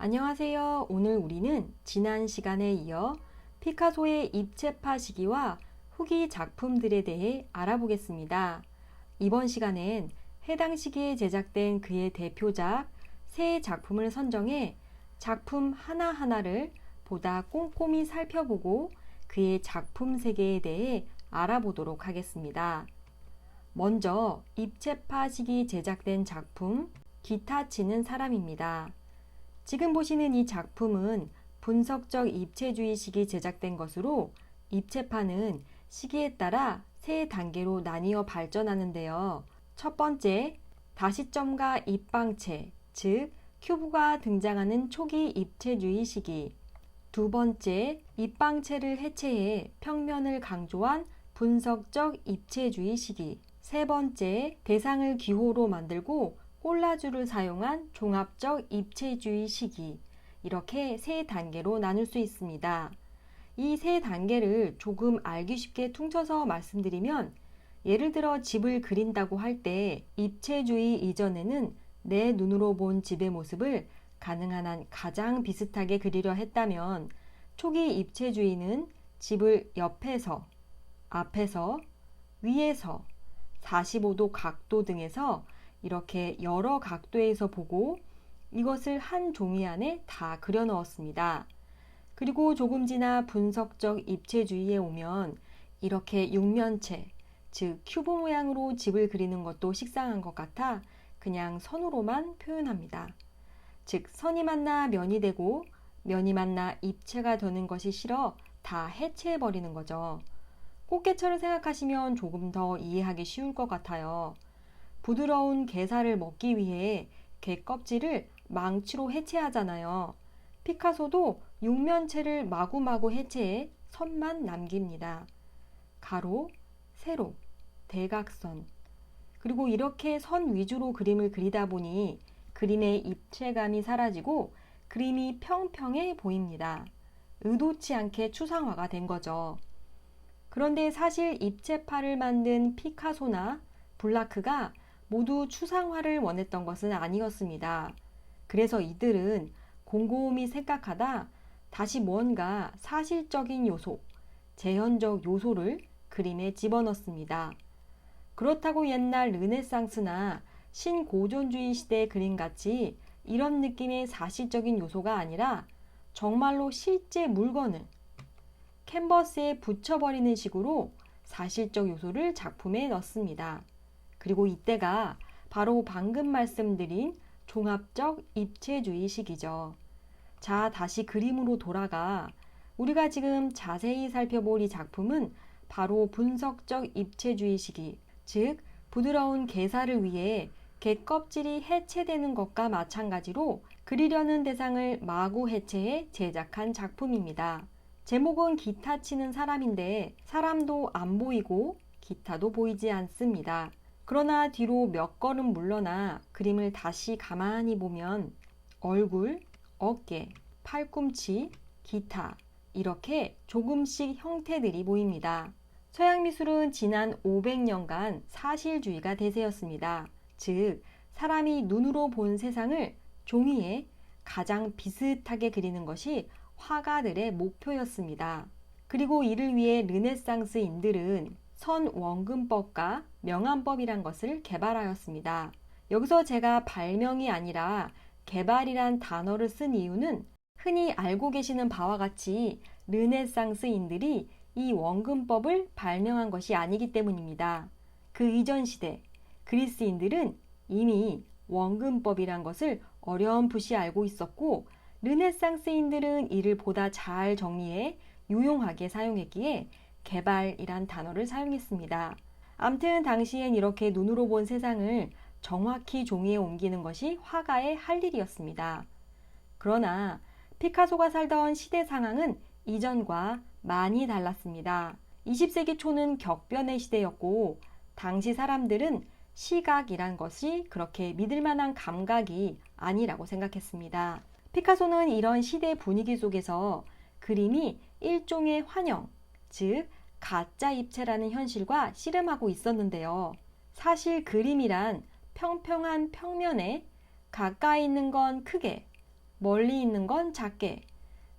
안녕하세요. 오늘 우리는 지난 시간에 이어 피카소의 입체파 시기와 후기 작품들에 대해 알아보겠습니다. 이번 시간엔 해당 시기에 제작된 그의 대표작 세 작품을 선정해 작품 하나하나를 보다 꼼꼼히 살펴보고 그의 작품 세계에 대해 알아보도록 하겠습니다. 먼저 입체파 시기 제작된 작품 기타 치는 사람입니다. 지금 보시는 이 작품은 분석적 입체주의 시기 제작된 것으로 입체파는 시기에 따라 세 단계로 나뉘어 발전하는데요. 첫 번째, 다시점과 입방체, 즉 큐브가 등장하는 초기 입체주의 시기. 두 번째, 입방체를 해체해 평면을 강조한 분석적 입체주의 시기. 세 번째, 대상을 기호로 만들고 콜라주를 사용한 종합적 입체주의 시기. 이렇게 세 단계로 나눌 수 있습니다. 이 세 단계를 조금 알기 쉽게 퉁쳐서 말씀드리면, 예를 들어 집을 그린다고 할 때 입체주의 이전에는 내 눈으로 본 집의 모습을 가능한 한 가장 비슷하게 그리려 했다면, 초기 입체주의는 집을 옆에서, 앞에서, 위에서, 45도 각도 등에서 이렇게 여러 각도에서 보고 이것을 한 종이 안에 다 그려 넣었습니다. 그리고 조금 지나 분석적 입체주의에 오면 이렇게 육면체, 즉 큐브 모양으로 집을 그리는 것도 식상한 것 같아 그냥 선으로만 표현합니다. 즉 선이 만나 면이 되고 면이 만나 입체가 되는 것이 싫어 다 해체해버리는 거죠. 꽃게철을 생각하시면 조금 더 이해하기 쉬울 것 같아요. 부드러운 게살을 먹기 위해 게 껍질을 망치로 해체하잖아요. 피카소도 육면체를 마구마구 해체해 선만 남깁니다. 가로, 세로, 대각선. 그리고 이렇게 선 위주로 그림을 그리다 보니 그림의 입체감이 사라지고 그림이 평평해 보입니다. 의도치 않게 추상화가 된 거죠. 그런데 사실 입체파를 만든 피카소나 블라크가 모두 추상화를 원했던 것은 아니었습니다. 그래서 이들은 곰곰이 생각하다 다시 뭔가 사실적인 요소, 재현적 요소를 그림에 집어넣습니다. 그렇다고 옛날 르네상스나 신고전주의 시대의 그림같이 이런 느낌의 사실적인 요소가 아니라 정말로 실제 물건을 캔버스에 붙여버리는 식으로 사실적 요소를 작품에 넣습니다. 그리고 이때가 바로 방금 말씀드린 종합적 입체주의 시기죠. 자, 다시 그림으로 돌아가 우리가 지금 자세히 살펴볼 이 작품은 바로 분석적 입체주의 시기, 즉 부드러운 게살을 위해 게 껍질이 해체되는 것과 마찬가지로 그리려는 대상을 마구 해체해 제작한 작품입니다. 제목은 기타 치는 사람인데 사람도 안 보이고 기타도 보이지 않습니다. 그러나 뒤로 몇 걸음 물러나 그림을 다시 가만히 보면 얼굴, 어깨, 팔꿈치, 기타 이렇게 조금씩 형태들이 보입니다. 서양 미술은 지난 500년간 사실주의가 대세였습니다. 즉, 사람이 눈으로 본 세상을 종이에 가장 비슷하게 그리는 것이 화가들의 목표였습니다. 그리고 이를 위해 르네상스인들은 선원근법과 명암법이란 것을 개발하였습니다. 여기서 제가 발명이 아니라 개발이란 단어를 쓴 이유는 흔히 알고 계시는 바와 같이 르네상스인들이 이 원근법을 발명한 것이 아니기 때문입니다. 그 이전 시대 그리스인들은 이미 원근법이란 것을 어렴풋이 알고 있었고 르네상스인들은 이를 보다 잘 정리해 유용하게 사용했기에 개발이란 단어를 사용했습니다. 암튼 당시엔 이렇게 눈으로 본 세상을 정확히 종이에 옮기는 것이 화가의 할 일이었습니다. 그러나 피카소가 살던 시대 상황은 이전과 많이 달랐습니다. 20세기 초는 격변의 시대였고 당시 사람들은 시각이란 것이 그렇게 믿을 만한 감각이 아니라고 생각했습니다. 피카소는 이런 시대 분위기 속에서 그림이 일종의 환영, 즉 가짜 입체라는 현실과 씨름하고 있었는데요. 사실 그림이란 평평한 평면에 가까이 있는 건 크게, 멀리 있는 건 작게,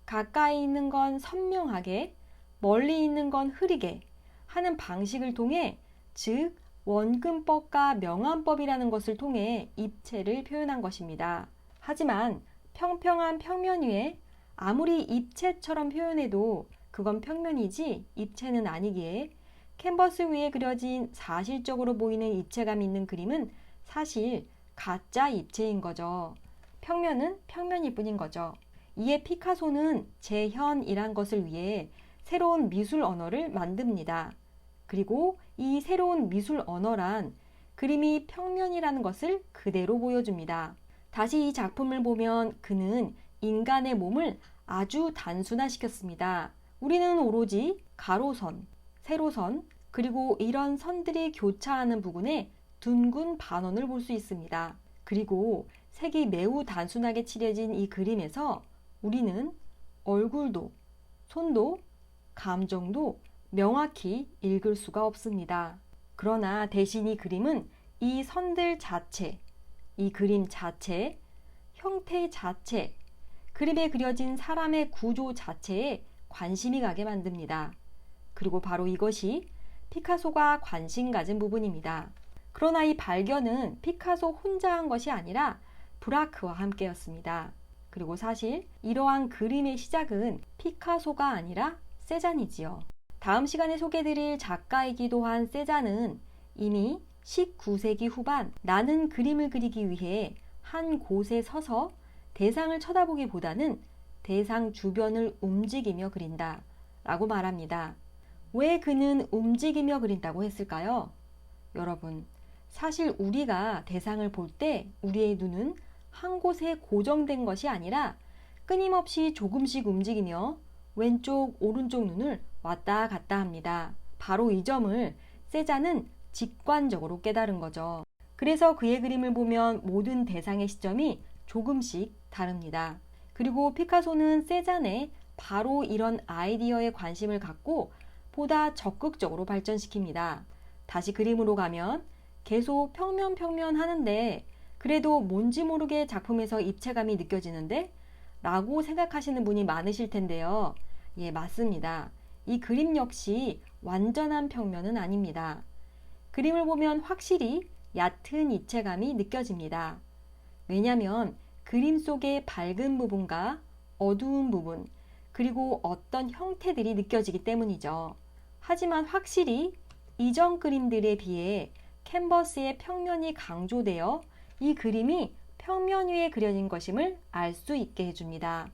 가까이 있는 건 선명하게, 멀리 있는 건 흐리게 하는 방식을 통해, 즉 원근법과 명암법이라는 것을 통해 입체를 표현한 것입니다. 하지만 평평한 평면 위에 아무리 입체처럼 표현해도 그건 평면이지 입체는 아니기에, 캔버스 위에 그려진 사실적으로 보이는 입체감 있는 그림은 사실 가짜 입체인 거죠. 평면은 평면일 뿐인 거죠. 이에 피카소는 재현이란 것을 위해 새로운 미술 언어를 만듭니다. 그리고 이 새로운 미술 언어란 그림이 평면이라는 것을 그대로 보여줍니다. 다시 이 작품을 보면 그는 인간의 몸을 아주 단순화시켰습니다. 우리는 오로지 가로선, 세로선, 그리고 이런 선들이 교차하는 부분에 둥근 반원을 볼 수 있습니다. 그리고 색이 매우 단순하게 칠해진 이 그림에서 우리는 얼굴도, 손도, 감정도 명확히 읽을 수가 없습니다. 그러나 대신 이 그림은 이 선들 자체, 이 그림 자체, 형태 자체, 그림에 그려진 사람의 구조 자체에 관심이 가게 만듭니다. 그리고 바로 이것이 피카소가 관심 가진 부분입니다. 그러나 이 발견은 피카소 혼자 한 것이 아니라 브라크와 함께였습니다. 그리고 사실 이러한 그림의 시작은 피카소가 아니라 세잔이지요. 다음 시간에 소개드릴 작가이기도 한 세잔은 이미 19세기 후반 나는 그림을 그리기 위해 한 곳에 서서 대상을 쳐다보기보다는 대상 주변을 움직이며 그린다 라고 말합니다. 왜 그는 움직이며 그린다고 했을까요? 여러분, 사실 우리가 대상을 볼 때 우리의 눈은 한 곳에 고정된 것이 아니라 끊임없이 조금씩 움직이며 왼쪽, 오른쪽 눈을 왔다 갔다 합니다. 바로 이 점을 세잔은 직관적으로 깨달은 거죠. 그래서 그의 그림을 보면 모든 대상의 시점이 조금씩 다릅니다. 그리고 피카소는 세잔의 바로 이런 아이디어에 관심을 갖고 보다 적극적으로 발전시킵니다. 다시 그림으로 가면 계속 평면 하는데 그래도 뭔지 모르게 작품에서 입체감이 느껴지는데? 라고 생각하시는 분이 많으실 텐데요. 예, 맞습니다. 이 그림 역시 완전한 평면은 아닙니다. 그림을 보면 확실히 얕은 입체감이 느껴집니다. 왜냐하면 그림 속의 밝은 부분과 어두운 부분, 그리고 어떤 형태들이 느껴지기 때문이죠. 하지만 확실히 이전 그림들에 비해 캔버스의 평면이 강조되어 이 그림이 평면 위에 그려진 것임을 알 수 있게 해줍니다.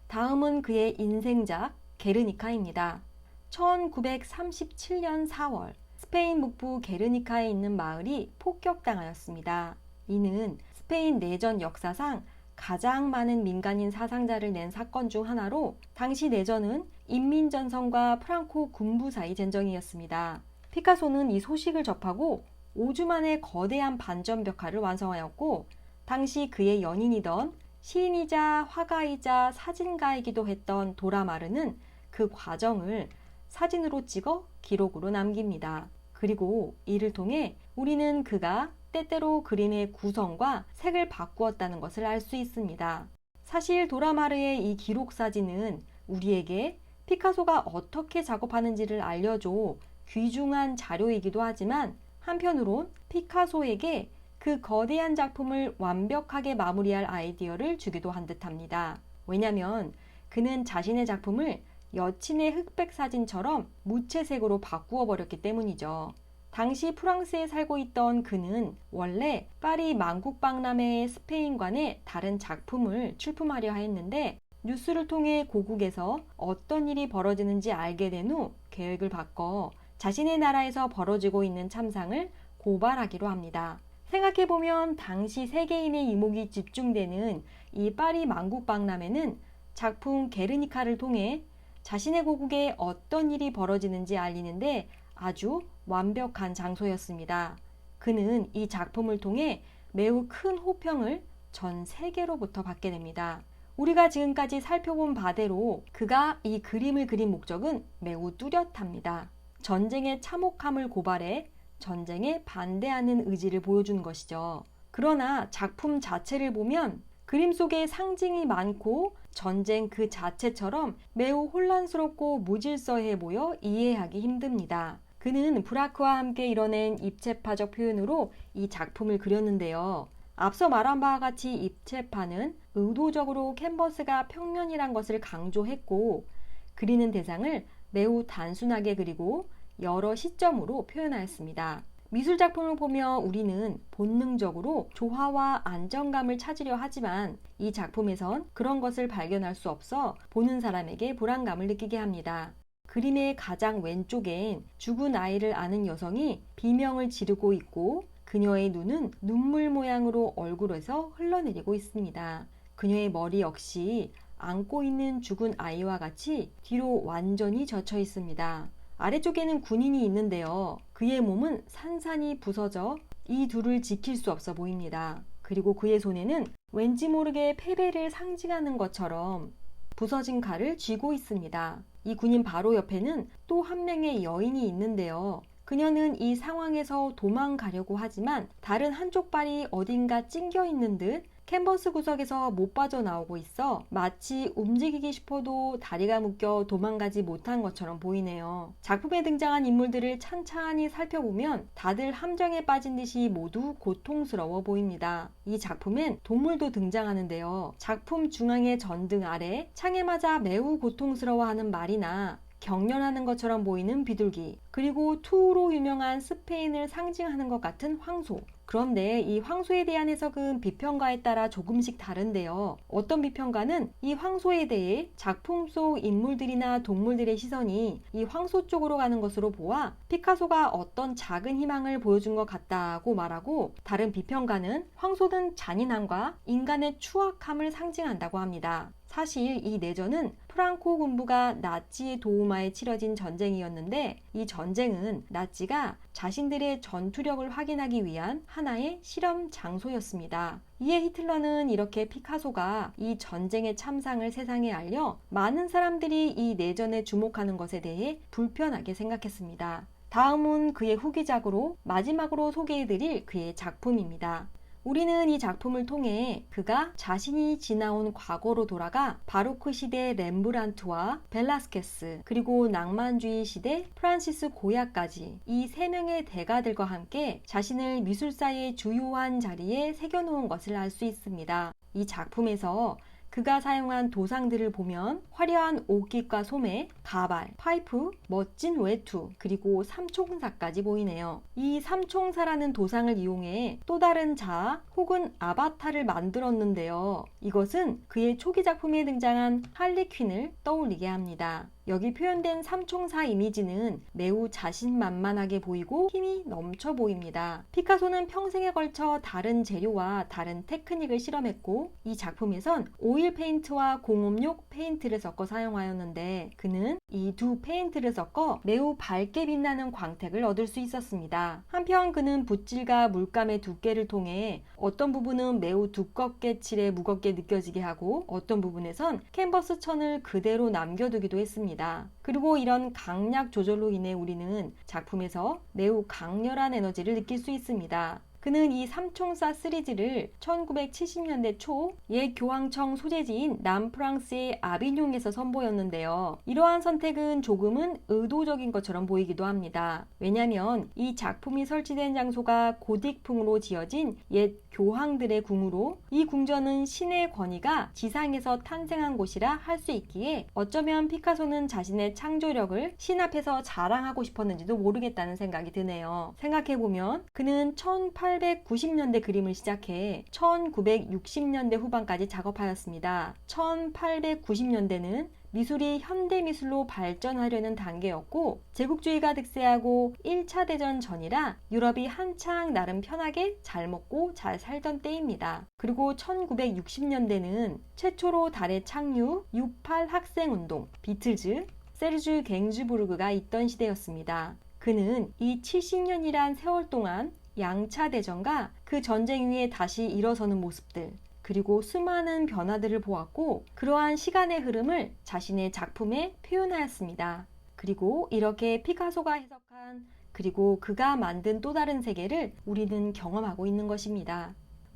다음은 그의 인생작 게르니카입니다. 1937년 4월 스페인 북부 게르니카에 있는 마을이 폭격당하였습니다. 이는 스페인 내전 역사상 가장 많은 민간인 사상자를 낸 사건 중 하나로 당시 내전은 인민전선과 프랑코 군부 사이 전쟁이었습니다. 피카소는 이 소식을 접하고 5주 만에 거대한 반전 벽화를 완성하였고 당시 그의 연인이던 시인이자 화가이자 사진가이기도 했던 도라마르는 그 과정을 사진으로 찍어 기록으로 남깁니다. 그리고 이를 통해 우리는 그가 때때로 그림의 구성과 색을 바꾸었다는 것을 알 수 있습니다. 사실 도라마르의 이 기록 사진은 우리에게 피카소가 어떻게 작업하는지를 알려줘 귀중한 자료이기도 하지만 한편으론 피카소에게 그 거대한 작품을 완벽하게 마무리할 아이디어를 주기도 한 듯합니다. 왜냐하면 그는 자신의 작품을 여친의 흑백 사진처럼 무채색으로 바꾸어 버렸기 때문이죠. 당시 프랑스에 살고 있던 그는 원래 파리 만국박람회의 스페인관에 다른 작품을 출품하려 했는데 뉴스를 통해 고국에서 어떤 일이 벌어지는지 알게 된 후 계획을 바꿔 자신의 나라에서 벌어지고 있는 참상을 고발하기로 합니다. 생각해보면 당시 세계인의 이목이 집중되는 이 파리 만국박람회는 작품 게르니카를 통해 자신의 고국에 어떤 일이 벌어지는지 알리는데 아주 완벽한 장소였습니다. 그는 이 작품을 통해 매우 큰 호평을 전 세계로부터 받게 됩니다. 우리가 지금까지 살펴본 바대로 그가 이 그림을 그린 목적은 매우 뚜렷합니다. 전쟁의 참혹함을 고발해 전쟁에 반대하는 의지를 보여주는 것이죠. 그러나 작품 자체를 보면 그림 속에 상징이 많고 전쟁 그 자체처럼 매우 혼란스럽고 무질서해 보여 이해하기 힘듭니다. 그는 브라크와 함께 이뤄낸 입체파적 표현으로 이 작품을 그렸는데요. 앞서 말한 바와 같이 입체파는 의도적으로 캔버스가 평면이란 것을 강조했고, 그리는 대상을 매우 단순하게 그리고 여러 시점으로 표현하였습니다. 미술 작품을 보며 우리는 본능적으로 조화와 안정감을 찾으려 하지만 이 작품에선 그런 것을 발견할 수 없어 보는 사람에게 불안감을 느끼게 합니다. 그림의 가장 왼쪽엔 죽은 아이를 안은 여성이 비명을 지르고 있고, 그녀의 눈은 눈물 모양으로 얼굴에서 흘러내리고 있습니다. 그녀의 머리 역시 안고 있는 죽은 아이와 같이 뒤로 완전히 젖혀 있습니다. 아래쪽에는 군인이 있는데요. 그의 몸은 산산이 부서져 이 둘을 지킬 수 없어 보입니다. 그리고 그의 손에는 왠지 모르게 패배를 상징하는 것처럼 부서진 칼을 쥐고 있습니다. 이 군인 바로 옆에는 또 한 명의 여인이 있는데요. 그녀는 이 상황에서 도망가려고 하지만 다른 한쪽 발이 어딘가 찡겨 있는 듯 캔버스 구석에서 못 빠져나오고 있어 마치 움직이기 싶어도 다리가 묶여 도망가지 못한 것처럼 보이네요. 작품에 등장한 인물들을 찬찬히 살펴보면 다들 함정에 빠진 듯이 모두 고통스러워 보입니다. 이 작품엔 동물도 등장하는데요. 작품 중앙의 전등 아래 창에 맞아 매우 고통스러워하는 말이나 경련하는 것처럼 보이는 비둘기, 그리고 투우로 유명한 스페인을 상징하는 것 같은 황소. 그런데 이 황소에 대한 해석은 비평가에 따라 조금씩 다른데요. 어떤 비평가는 이 황소에 대해 작품 속 인물들이나 동물들의 시선이 이 황소 쪽으로 가는 것으로 보아 피카소가 어떤 작은 희망을 보여준 것 같다고 말하고, 다른 비평가는 황소는 잔인함과 인간의 추악함을 상징한다고 합니다. 사실 이 내전은 프랑코 군부가 나치의 도우마에 치러진 전쟁이었는데, 이 전쟁은 나치가 자신들의 전투력을 확인하기 위한 하나의 실험 장소였습니다. 이에 히틀러는 이렇게 피카소가 이 전쟁의 참상을 세상에 알려 많은 사람들이 이 내전에 주목하는 것에 대해 불편하게 생각했습니다. 다음은 그의 후기작으로 마지막으로 소개해드릴 그의 작품입니다. 우리는 이 작품을 통해 그가 자신이 지나온 과거로 돌아가 바로크 시대 렘브란트와 벨라스케스, 그리고 낭만주의 시대 프란시스 고야까지 이 세 명의 대가들과 함께 자신을 미술사의 주요한 자리에 새겨놓은 것을 알 수 있습니다. 이 작품에서 그가 사용한 도상들을 보면 화려한 옷깃과 소매, 가발, 파이프, 멋진 외투, 그리고 삼총사까지 보이네요. 이 삼총사라는 도상을 이용해 또 다른 자아 혹은 아바타를 만들었는데요. 이것은 그의 초기 작품에 등장한 할리퀸을 떠올리게 합니다. 여기 표현된 삼총사 이미지는 매우 자신만만하게 보이고 힘이 넘쳐 보입니다. 피카소는 평생에 걸쳐 다른 재료와 다른 테크닉을 실험했고, 이 작품에선 오일 페인트와 공업용 페인트를 섞어 사용하였는데, 그는 이 두 페인트를 섞어 매우 밝게 빛나는 광택을 얻을 수 있었습니다. 한편 그는 붓질과 물감의 두께를 통해 어떤 부분은 매우 두껍게 칠해 무겁게 느껴지게 하고, 어떤 부분에선 캔버스 천을 그대로 남겨두기도 했습니다. 그리고 이런 강약 조절로 인해 우리는 작품에서 매우 강렬한 에너지를 느낄 수 있습니다. 그는 이 삼총사 시리즈를 1970년대 초 옛 교황청 소재지인 남프랑스의 아비뇽에서 선보였는데요. 이러한 선택은 조금은 의도적인 것처럼 보이기도 합니다. 왜냐하면 이 작품이 설치된 장소가 고딕풍으로 지어진 옛 교황들의 궁으로, 이 궁전은 신의 권위가 지상에서 탄생한 곳이라 할 수 있기에 어쩌면 피카소는 자신의 창조력을 신 앞에서 자랑하고 싶었는지도 모르겠다는 생각이 드네요. 생각해보면 그는 1890년대 그림을 시작해 1960년대 후반까지 작업하였습니다. 1890년대는 미술이 현대미술로 발전하려는 단계였고, 제국주의가 득세하고 1차 대전 전이라 유럽이 한창 나름 편하게 잘 먹고 잘 살던 때입니다. 그리고 1960년대는 최초로 달에 착륙, 68 학생운동, 비틀즈, 세르주 갱즈부르그가 있던 시대였습니다. 그는 이 70년이란 세월 동안 양차 대전과 그 전쟁 위에 다시 일어서는 모습들, 그리고 수많은 변화들을 보았고, 그러한 시간의 흐름을 자신의 작품에 표현하였습니다. 그리고 이렇게 피카소가 해석한, 그리고 그가 만든 또 다른 세계를 우리는 경험하고 있는 것입니다.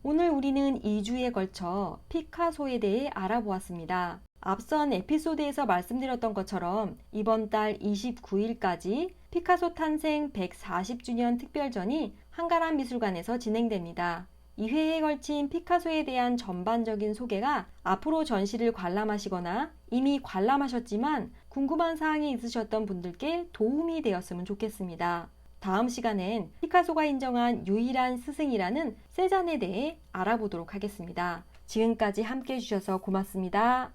오늘 우리는 2주에 걸쳐 피카소에 대해 알아보았습니다. 앞선 에피소드에서 말씀드렸던 것처럼 이번 달 29일까지 피카소 탄생 140주년 특별전이 한가람 미술관에서 진행됩니다. 2회에 걸친 피카소에 대한 전반적인 소개가 앞으로 전시를 관람하시거나 이미 관람하셨지만 궁금한 사항이 있으셨던 분들께 도움이 되었으면 좋겠습니다. 다음 시간엔 피카소가 인정한 유일한 스승이라는 세잔에 대해 알아보도록 하겠습니다. 지금까지 함께 해주셔서 고맙습니다.